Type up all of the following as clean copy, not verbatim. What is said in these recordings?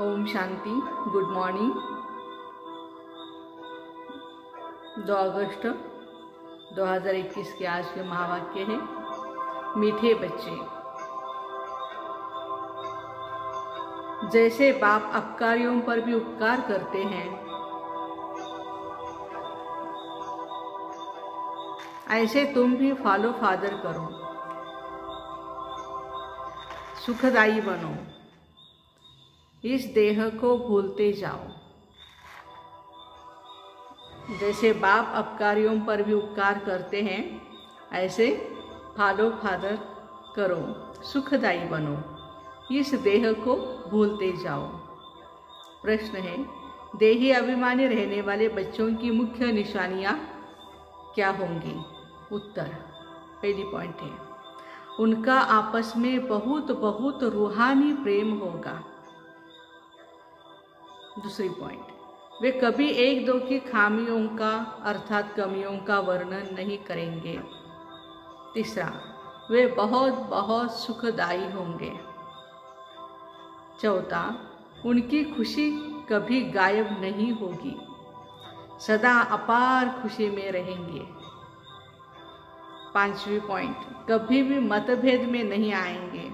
Om Shanti. Good morning. 2 अगस्त 2021 के आज के महावाक्य है, मीठे बच्चे। जैसे बाप अपकारियों पर भी उपकार करते हैं, ऐसे तुम भी फॉलो फादर करो, सुखदायी बनो, इस देह को भूलते जाओ। जैसे बाप अपकारियों पर भी उपकार करते हैं, ऐसे फॉलो फादर करो, सुखदायी बनो, इस देह को भूलते जाओ। प्रश्न है, देही अभिमानी रहने वाले बच्चों की मुख्य निशानियां क्या होंगी? उत्तर, पहली पॉइंट है, उनका आपस में बहुत रूहानी प्रेम होगा। दूसरी पॉइंट, वे कभी एक दो की खामियों का अर्थात कमियों का वर्णन नहीं करेंगे। तीसरा, वे बहुत सुखदायी होंगे। चौथा, उनकी खुशी कभी गायब नहीं होगी, सदा अपार खुशी में रहेंगे। पांचवी पॉइंट, कभी भी मतभेद में नहीं आएंगे।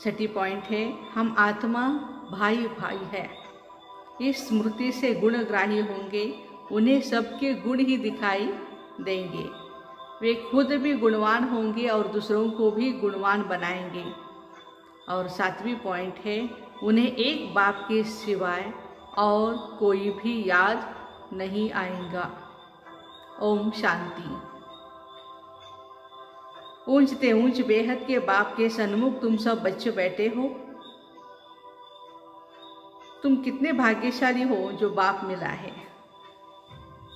छठी पॉइंट है, हम आत्मा भाई है, इस स्मृति से गुणग्राही होंगे, उन्हें सबके गुण ही दिखाई देंगे। वे खुद भी गुणवान होंगे और दूसरों को भी गुणवान बनाएंगे। और सातवीं पॉइंट है, उन्हें एक बाप के सिवाय और कोई भी याद नहीं आएगा। ओम शांति। ऊंचते ऊंच बेहद के बाप के सन्मुख तुम सब बच्चे बैठे हो। तुम कितने भाग्यशाली हो जो बाप मिला है।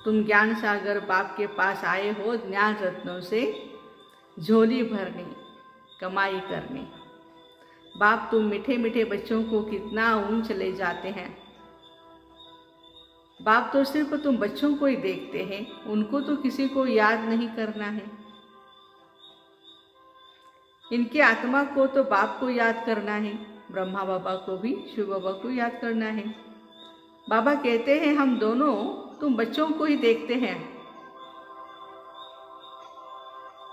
तुम ज्ञान सागर बाप के पास आए हो, ज्ञान रत्नों से झोली भरने, कमाई करने। बाप तुम मीठे मीठे बच्चों को कितना ऊंच ले जाते हैं। बाप तो सिर्फ तुम बच्चों को ही देखते हैं, उनको तो किसी को याद नहीं करना है। इनकी आत्मा को तो बाप को याद करना है, ब्रह्मा बाबा को भी शिव बाबा को याद करना है। बाबा कहते हैं, हम दोनों तुम बच्चों को ही देखते हैं,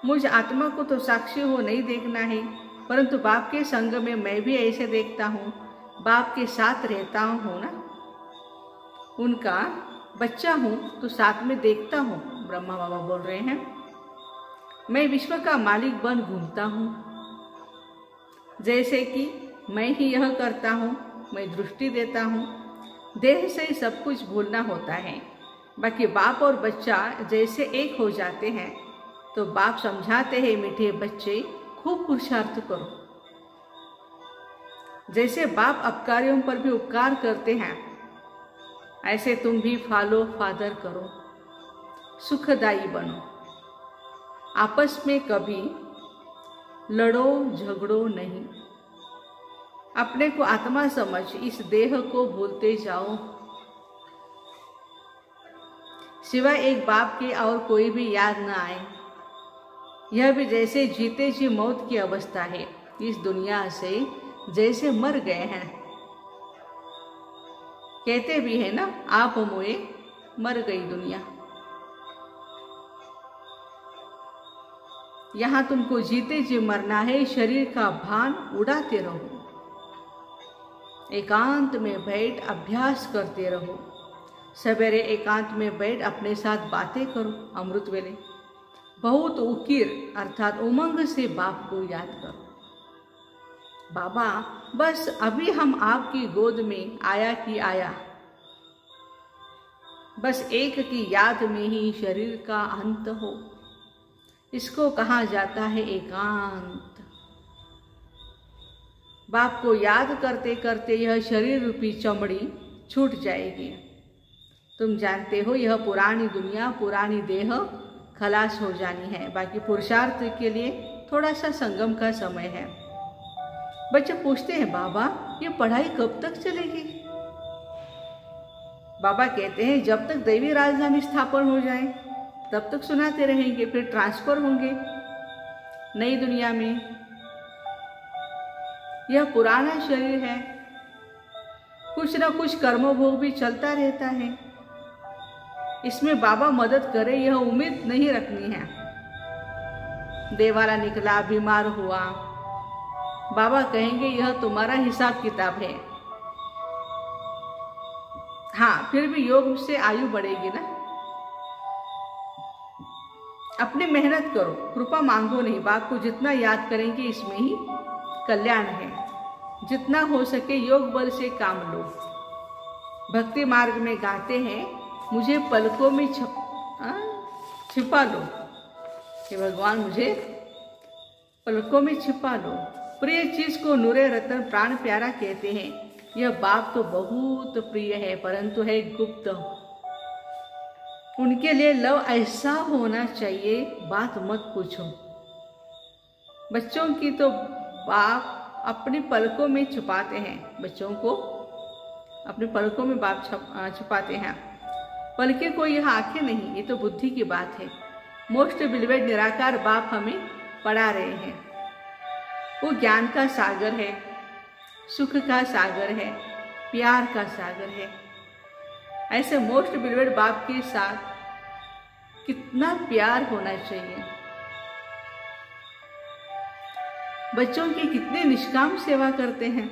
मुझ आत्मा को तो साक्षी हो नहीं देखना है, परंतु बाप के संग में मैं भी ऐसे देखता हूँ, बाप के साथ रहता हूँ ना, उनका बच्चा हूँ तो साथ में देखता हूँ। ब्रह्मा बाबा बोल रहे हैं, मैं विश्व का मालिक बन घूमता हूँ, जैसे कि मैं ही यह करता हूँ, मैं दृष्टि देता हूँ। देह से ही सब कुछ भूलना होता है। बाकी बाप और बच्चा जैसे एक हो जाते हैं तो बाप समझाते हैं, मीठे बच्चे खूब पुरुषार्थ करो। जैसे बाप अपकारियों पर भी उपकार करते हैं, ऐसे तुम भी फॉलो फादर करो, सुखदायी बनो। आपस में कभी लड़ो झगड़ो नहीं। अपने को आत्मा समझ इस देह को भूलते जाओ। सिवाय एक बाप के और कोई भी याद न आए। यह भी जैसे जीते जी मौत की अवस्था है, इस दुनिया से जैसे मर गए हैं। कहते भी है ना, आप मोए मर गई दुनिया। यहाँ तुमको जीते जी मरना है, शरीर का भान उड़ाते रहो। एकांत में बैठ अभ्यास करते रहो। सवेरे एकांत में बैठ अपने साथ बातें करो। अमृत वेले बहुत उकिर अर्थात उमंग से बाप को याद करो। बाबा, बस अभी हम आपकी गोद में आया कि आया, बस एक की याद में ही शरीर का अंत हो। इसको कहा जाता है एकांत। बाप को याद करते करते यह शरीर रूपी चमड़ी छूट जाएगी। तुम जानते हो, यह पुरानी दुनिया, पुरानी देह खलास हो जानी है। बाकी पुरुषार्थ के लिए थोड़ा सा संगम का समय है। बच्चे पूछते हैं, बाबा ये पढ़ाई कब तक चलेगी? बाबा कहते हैं, जब तक दैवी राजधानी स्थापन हो जाए तब तक सुनाते रहेंगे, फिर ट्रांसफर होंगे नई दुनिया में। यह पुराना शरीर है, कुछ न कुछ कर्मभोग भी चलता रहता है। इसमें बाबा मदद करे यह उम्मीद नहीं रखनी है। देवाला निकला, बीमार हुआ, बाबा कहेंगे यह तुम्हारा हिसाब किताब है। हाँ, फिर भी योग से आयु बढ़ेगी ना। अपनी मेहनत करो, कृपा मांगो नहीं। बाप को जितना याद करेंगे इसमें ही कल्याण है। जितना हो सके योग बल से काम लो। भक्ति मार्ग में गाते हैं, मुझे पलकों में छिपा लो। कि भगवान मुझे पलकों में छिपा लो। प्रिय चीज को नूरे रतन प्राण प्यारा कहते हैं। यह बाप तो बहुत प्रिय है, परंतु है गुप्त। उनके लिए लव ऐसा होना चाहिए, बात मत पूछो। बच्चों की तो बाप अपनी पलकों में छुपाते हैं। बच्चों को अपनी पलकों में बाप छुपाते हैं। पलके को यह आंखें नहीं, ये तो बुद्धि की बात है। मोस्ट बिलवेड निराकार बाप हमें पढ़ा रहे हैं। वो ज्ञान का सागर है, सुख का सागर है, प्यार का सागर है। ऐसे मोस्ट बिलवेड बाप के साथ कितना प्यार होना चाहिए। बच्चों की कितनी निष्काम सेवा करते हैं।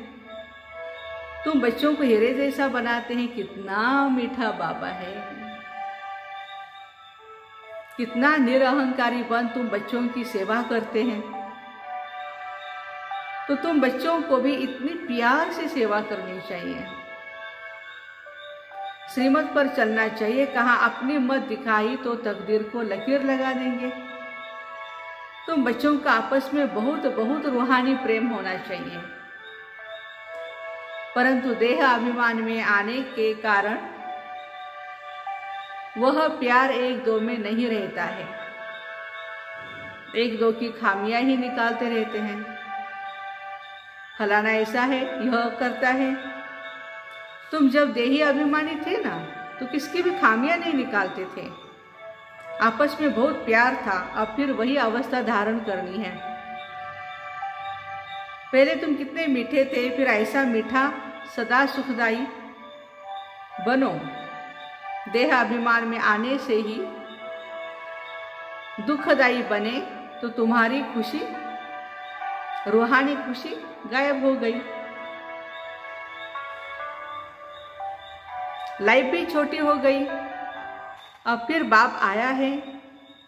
तुम बच्चों को हीरे जैसा बनाते हैं। कितना मीठा बाबा है, कितना निरअहंकारी बन तुम बच्चों की सेवा करते हैं। तो तुम बच्चों को भी इतनी प्यार से सेवा करनी चाहिए। श्रीमत पर चलना चाहिए। कहाँ अपनी मत दिखाई तो तकदीर को लकीर लगा देंगे। तुम बच्चों का आपस में बहुत बहुत रूहानी प्रेम होना चाहिए, परंतु देह अभिमान में आने के कारण वह प्यार एक दो में नहीं रहता है। एक दो की खामियां ही निकालते रहते हैं। फलाना ऐसा है, यह करता है। तुम जब देही अभिमानी थे ना, तो किसकी भी खामियां नहीं निकालते थे। आपस में बहुत प्यार था। अब फिर वही अवस्था धारण करनी है। पहले तुम कितने मीठे थे, फिर ऐसा मीठा सदा सुखदाई बनो। देह अभिमान में आने से ही दुखदाई बने तो तुम्हारी खुशी, रूहानी खुशी गायब हो गई। लाइफ भी छोटी हो गई। अब फिर बाप आया है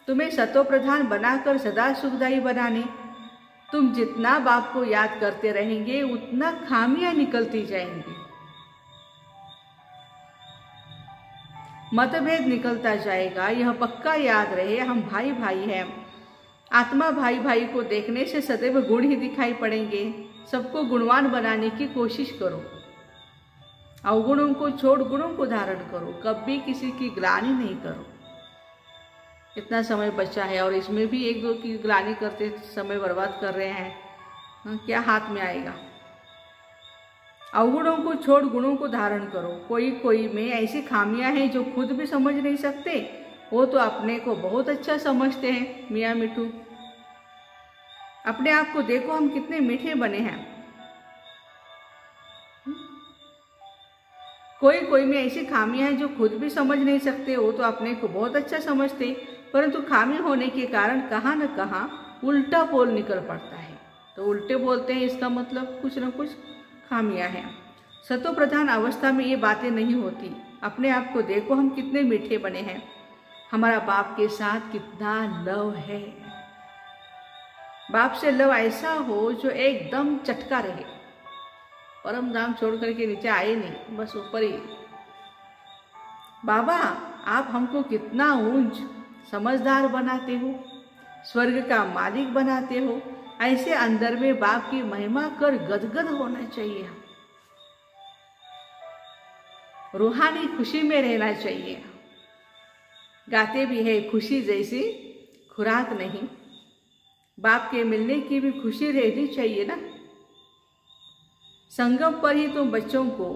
तुम्हें सतो प्रधान बनाकर सदा सुखदाई बनाने। तुम जितना बाप को याद करते रहेंगे उतना खामियां निकलती जाएंगी, मतभेद निकलता जाएगा। यह पक्का याद रहे, हम भाई भाई हैं। आत्मा भाई भाई को देखने से सदैव गुण ही दिखाई पड़ेंगे। सबको गुणवान बनाने की कोशिश करो। अवगुणों को छोड़ गुणों को धारण करो। कभी किसी की ग्लानि नहीं करो। इतना समय बचा है और इसमें भी एक दो की ग्लानि करते समय बर्बाद कर रहे हैं। क्या हाथ में आएगा। अवगुणों को छोड़ गुणों को धारण करो। कोई कोई में ऐसी खामियां हैं जो खुद भी समझ नहीं सकते, वो तो अपने को बहुत अच्छा समझते हैं। मियाँ मिठू, अपने आप को देखो, हम कितने मीठे बने हैं। कोई कोई में ऐसी खामियां हैं जो खुद भी समझ नहीं सकते, वो तो अपने को बहुत अच्छा समझते, परंतु खामी होने के कारण कहाँ न कहाँ उल्टा बोल निकल पड़ता है। तो उल्टे बोलते हैं, इसका मतलब कुछ न कुछ खामियां हैं। सतो प्रधान अवस्था में ये बातें नहीं होती। अपने आप को देखो, हम कितने मीठे बने हैं। हमारा बाप के साथ कितना लव है। बाप से लव ऐसा हो जो एकदम चटका रहे। परम धाम छोड़ करके नीचे आए नहीं, बस ऊपर ही। बाबा आप हमको कितना ऊंच समझदार बनाते हो, स्वर्ग का मालिक बनाते हो। ऐसे अंदर में बाप की महिमा कर गदगद होना चाहिए। रूहानी खुशी में रहना चाहिए। गाते भी है, खुशी जैसी खुराक नहीं। बाप के मिलने की भी खुशी रहनी चाहिए ना। संगम पर ही तुम बच्चों को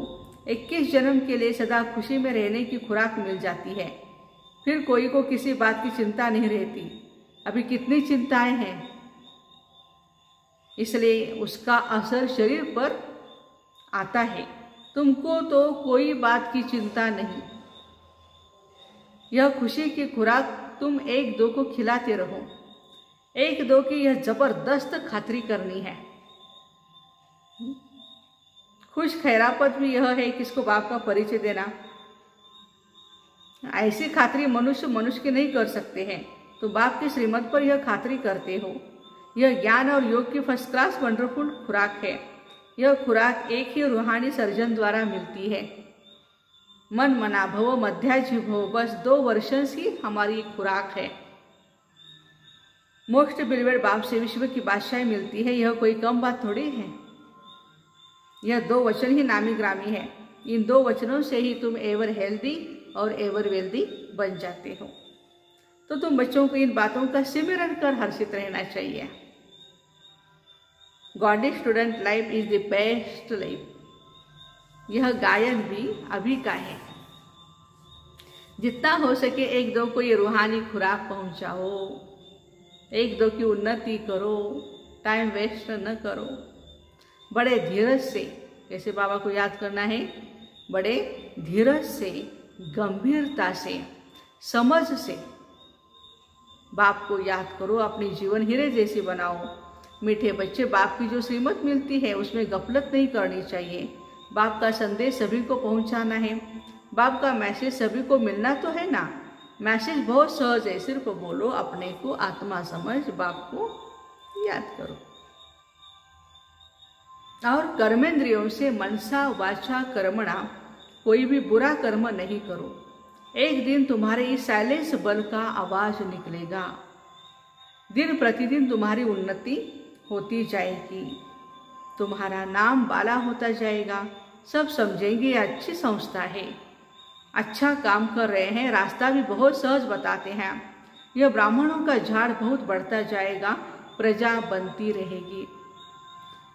21 जन्म के लिए सदा खुशी में रहने की खुराक मिल जाती है। फिर कोई को किसी बात की चिंता नहीं रहती। अभी कितनी चिंताएं हैं। इसलिए उसका असर शरीर पर आता है। तुमको तो कोई बात की चिंता नहीं। यह खुशी की खुराक तुम एक दो को खिलाते रहो। एक दो की यह जबरदस्त खातिरी करनी है। खुश खैरापत भी यह है कि इसको बाप का परिचय देना। ऐसी खातिरी मनुष्य की नहीं कर सकते हैं, तो बाप की श्रीमत पर यह खातिरी करते हो। यह ज्ञान और योग की फर्स्ट क्लास वंडरफुल खुराक है। यह खुराक एक ही रूहानी सर्जन द्वारा मिलती है। मन मना भव मध्याजी भव, बस 2 वर्षों ही हमारी खुराक है। मोस्ट बिलवेड बाप से विश्व की बादशाही मिलती है। यह कोई कम बात थोड़ी है। यह 2 वचन ही नामी ग्रामी है। इन 2 वचनों से ही तुम एवर हेल्दी और एवर वेल्दी बन जाते हो। तो तुम बच्चों को इन बातों का सिमरन कर हर्षित रहना चाहिए। Gaudy student life is the best life. यह गायन भी अभी का है। जितना हो सके एक दो को ये रूहानी खुराक पहुंचाओ, एक दो की उन्नति करो, टाइम वेस्ट न करो। बड़े धीरज से, कैसे बाबा को याद करना है, बड़े धीरज से, गंभीरता से, समझ से बाप को याद करो। अपनी जीवन हीरे जैसी बनाओ। मीठे बच्चे, बाप की जो श्रीमत मिलती है उसमें गफलत नहीं करनी चाहिए। बाप का संदेश सभी को पहुंचाना है। बाप का मैसेज सभी को मिलना तो है ना। मैसेज बहुत सहज है, सिर्फ बोलो, अपने को आत्मा समझ बाप को याद करो। और कर्मेंद्रियों से मनसा वाचा कर्मणा कोई भी बुरा कर्म नहीं करो। एक दिन तुम्हारे इस साइलेंस बल का आवाज निकलेगा। दिन प्रतिदिन तुम्हारी उन्नति होती जाएगी। तुम्हारा नाम बाला होता जाएगा। सब समझेंगे अच्छी संस्था है, अच्छा काम कर रहे हैं। रास्ता भी बहुत सहज बताते हैं। यह ब्राह्मणों का झाड़ बहुत बढ़ता जाएगा, प्रजा बनती रहेगी।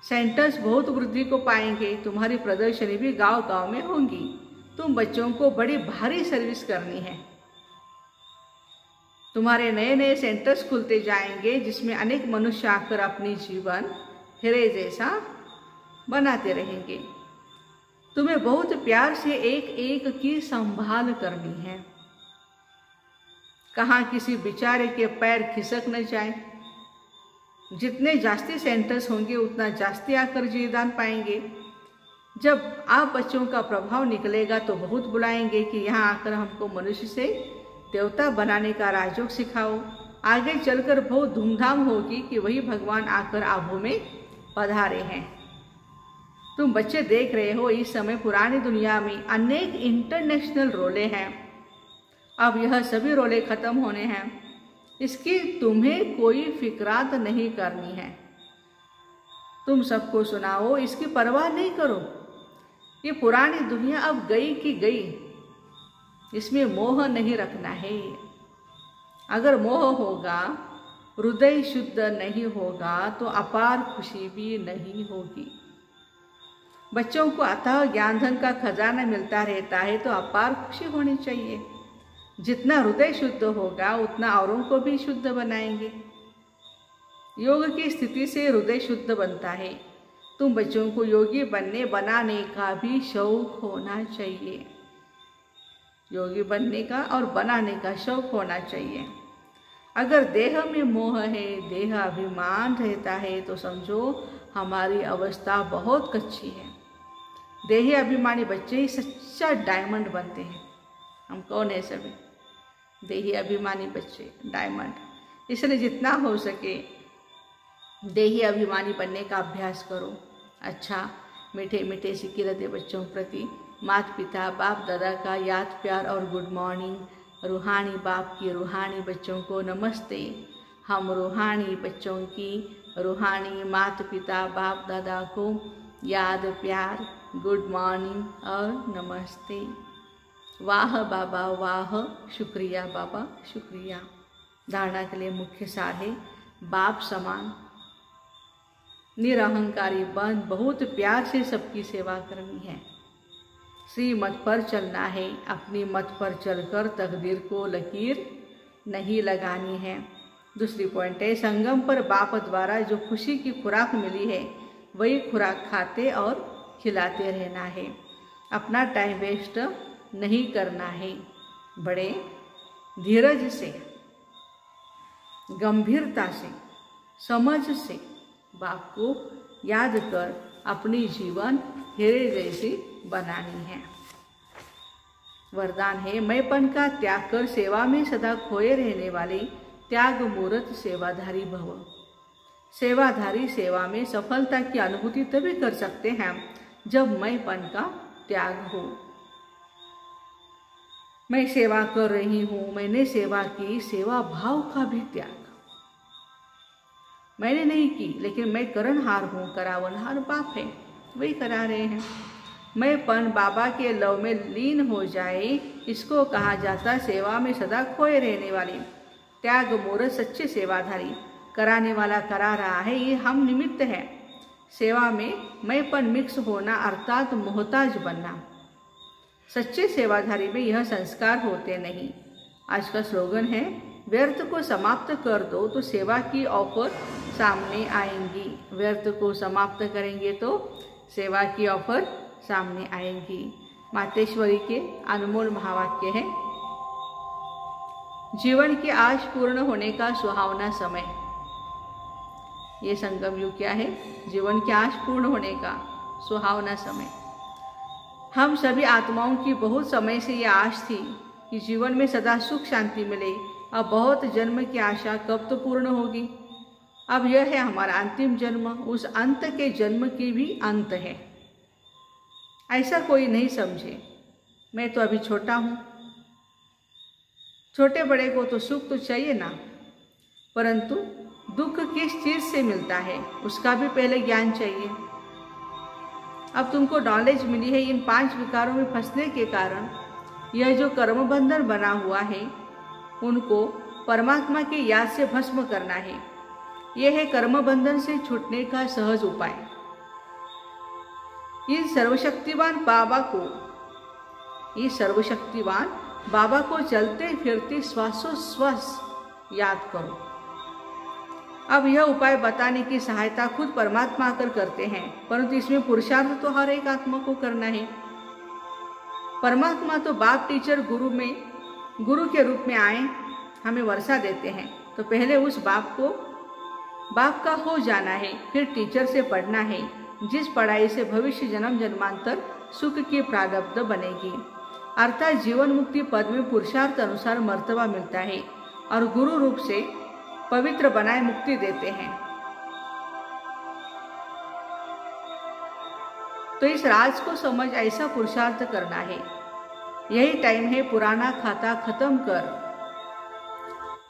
सेंटर्स बहुत वृद्धि को पाएंगे। तुम्हारी प्रदर्शनी भी गांव गांव में होंगी। तुम बच्चों को बड़ी भारी सर्विस करनी है। तुम्हारे नए नए सेंटर्स खुलते जाएंगे, जिसमें अनेक मनुष्य आकर अपनी जीवन हीरे जैसा बनाते रहेंगे। तुम्हें बहुत प्यार से एक एक की संभाल करनी है। कहाँ किसी बेचारे के पैर खिसक न जाए। जितने जास्ती सेंटर्स होंगे उतना जास्ती आकर जीवदान पाएंगे। जब आप बच्चों का प्रभाव निकलेगा तो बहुत बुलाएंगे कि यहाँ आकर हमको मनुष्य से देवता बनाने का राजयोग सिखाओ। आगे चलकर बहुत धूमधाम होगी कि वही भगवान आकर आभों में पधारे हैं। तुम बच्चे देख रहे हो, इस समय पुरानी दुनिया में अनेक इंटरनेशनल रोले हैं। अब यह सभी रोले खत्म होने हैं। इसकी तुम्हें कोई फिक्रात नहीं करनी है। तुम सबको सुनाओ, इसकी परवाह नहीं करो। ये पुरानी दुनिया अब गई की गई, इसमें मोह नहीं रखना है। अगर मोह होगा, हृदय शुद्ध नहीं होगा, तो अपार खुशी भी नहीं होगी। बच्चों को अतः ज्ञान धन का खजाना मिलता रहता है, तो अपार खुशी होनी चाहिए। जितना हृदय शुद्ध होगा उतना औरों को भी शुद्ध बनाएंगे। योग की स्थिति से हृदय शुद्ध बनता है। तुम बच्चों को योगी बनाने का भी शौक होना चाहिए। योगी बनने का और बनाने का शौक होना चाहिए। अगर देह में मोह है, देह अभिमान रहता है, तो समझो हमारी अवस्था बहुत कच्ची है। देह अभिमानी बच्चे ही सच्चा डायमंड बनते हैं। हम कौन है? सभी देही अभिमानी बच्चे डायमंड। इसलिए जितना हो सके देही अभिमानी बनने का अभ्यास करो। अच्छा मीठे मीठे सिक्के रहते बच्चों प्रति माता पिता बाप दादा का याद प्यार और गुड मॉर्निंग। रूहानी बाप की रूहानी बच्चों को नमस्ते। हम रूहानी बच्चों की रूहानी माता पिता बाप दादा को याद प्यार, गुड मॉर्निंग और नमस्ते। वाह बाबा वाह, शुक्रिया बाबा शुक्रिया। धारणा के लिए मुख्य सार है बाप समान निरहंकारी बन बहुत प्यार से सबकी सेवा करनी है। श्री मत पर चलना है। अपनी मत पर चलकर तकदीर को लकीर नहीं लगानी है। दूसरी पॉइंट है, संगम पर बाप द्वारा जो खुशी की खुराक मिली है वही खुराक खाते और खिलाते रहना है। अपना टाइम वेस्ट नहीं करना है। बड़े धीरज से, गंभीरता से, समझ से बाप को याद कर अपनी जीवन हीरे जैसी बनानी है। वरदान है, मैंपन का त्याग कर सेवा में सदा खोए रहने वाले त्याग मूर्त सेवाधारी भव। सेवाधारी सेवा में सफलता की अनुभूति तभी कर सकते हैं जब मैंपन का त्याग हो। मैं सेवा कर रही हूँ, मैंने सेवा की, सेवा भाव का भी त्याग। मैंने नहीं की, लेकिन मैं करणहार हूँ, करावनहार बाप है, वही करा रहे हैं। मैंपन बाबा के लव में लीन हो जाए, इसको कहा जाता सेवा में सदा खोए रहने वाली त्याग मूर्त सच्चे सेवाधारी। कराने वाला करा रहा है, ये हम निमित्त है। सेवा में मैंपन मिक्स होना अर्थात मोहताज बनना। सच्चे सेवाधारी में यह संस्कार होते नहीं। आज का स्लोगन है, व्यर्थ को समाप्त कर दो तो सेवा की ऑफर सामने आएंगी। व्यर्थ को समाप्त करेंगे तो सेवा की ऑफर सामने आएंगी। मातेश्वरी के अनमोल महावाक्य है, जीवन की आश पूर्ण होने का सुहावना समय। ये संगम युग क्या है? जीवन की आश पूर्ण होने का सुहावना समय। हम सभी आत्माओं की बहुत समय से ये आश थी कि जीवन में सदा सुख शांति मिले। अब बहुत जन्म की आशा कब तो पूर्ण होगी। अब यह है हमारा अंतिम जन्म, उस अंत के जन्म की भी अंत है। ऐसा कोई नहीं समझे, मैं तो अभी छोटा हूँ। छोटे बड़े को तो सुख तो चाहिए ना, परंतु दुख किस चीज से मिलता है उसका भी पहले ज्ञान चाहिए। अब तुमको नॉलेज मिली है, इन 5 विकारों में फंसने के कारण यह जो कर्म बंधन बना हुआ है उनको परमात्मा की याद से भस्म करना है। यह है कर्म बंधन से छूटने का सहज उपाय। इस सर्वशक्तिवान बाबा को चलते फिरते श्वासोश्वास याद करो। अब यह उपाय बताने की सहायता खुद परमात्मा आकर करते हैं, परंतु इसमें पुरुषार्थ तो हर एक आत्मा को करना है। परमात्मा तो बाप टीचर गुरु के रूप में आए हमें वर्षा देते हैं, तो पहले उस बाप का हो जाना है, फिर टीचर से पढ़ना है, जिस पढ़ाई से भविष्य जन्म जन्मांतर सुख की प्रारब्ध बनेगी। अर्थात जीवन मुक्ति पद में पुरुषार्थ अनुसार मर्तबा मिलता है और गुरु रूप से पवित्र बनाए मुक्ति देते हैं। तो इस राज को समझ ऐसा पुरुषार्थ करना है। यही टाइम है पुराना खाता खत्म कर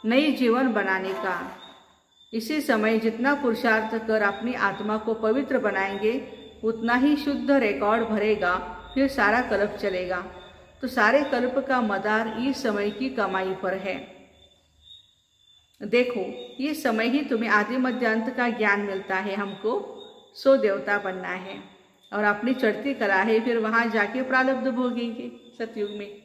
नई जीवन बनाने का। इसी समय जितना पुरुषार्थ कर अपनी आत्मा को पवित्र बनाएंगे उतना ही शुद्ध रिकॉर्ड भरेगा, फिर सारा कल्प चलेगा। तो सारे कल्प का मदार इस समय की कमाई पर है। देखो, ये समय ही तुम्हें आदि मध्य अंत का ज्ञान मिलता है। हमको सो देवता बनना है और अपनी चढ़ती कला है, फिर वहां जाके प्रारब्ध भोगेंगे। सतयुग में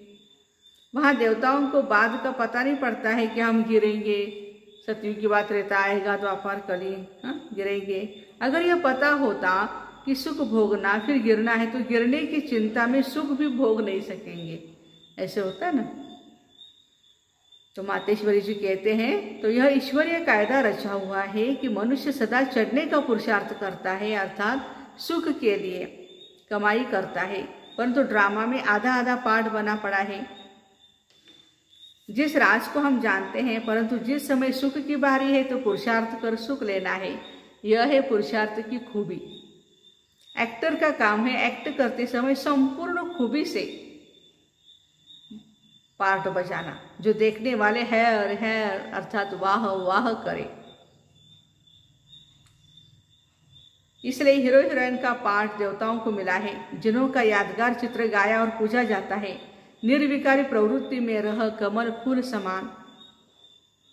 वहां देवताओं को बाद का पता नहीं पड़ता है कि हम गिरेंगे। सतयुग की बात रहता आएगा तो अपार कली गिरेंगे। अगर यह पता होता कि सुख भोगना फिर गिरना है तो गिरने की चिंता में सुख भी भोग नहीं सकेंगे। ऐसे होता है ना। तो मातेश्वरी जी कहते हैं, तो यह ईश्वरीय कायदा रचा हुआ है कि मनुष्य सदा चढ़ने का पुरुषार्थ करता है, अर्थात सुख के लिए कमाई करता है, परंतु ड्रामा में आधा आधा पार्ट बना पड़ा है। जिस राज को हम जानते हैं, परंतु जिस समय सुख की बारी है तो पुरुषार्थ कर सुख लेना है। यह है पुरुषार्थ की खूबी। एक्टर का काम है एक्ट करते समय संपूर्ण खूबी से पार्ट बजाना, जो देखने वाले है अर्थात वाह वाह करे। इसलिए हीरो हीरोइन का पार्ट देवताओं को मिला है, जिन्हों का यादगार चित्र गाया और पूजा जाता है। निर्विकारी प्रवृत्ति में रह कमल फूल समान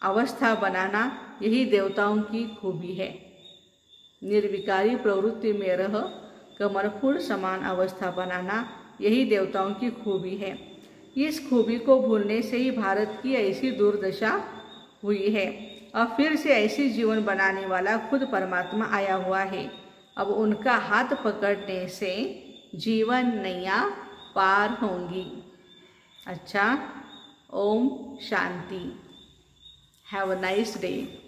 अवस्था बनाना यही देवताओं की खूबी है। निर्विकारी प्रवृत्ति में रह कमल फूल समान अवस्था बनाना यही देवताओं की खूबी है। इस खूबी को भूलने से ही भारत की ऐसी दुर्दशा हुई है और फिर से ऐसे जीवन बनाने वाला खुद परमात्मा आया हुआ है। अब उनका हाथ पकड़ने से जीवन नैया पार होंगी। अच्छा, ओम शांति। Have a nice day.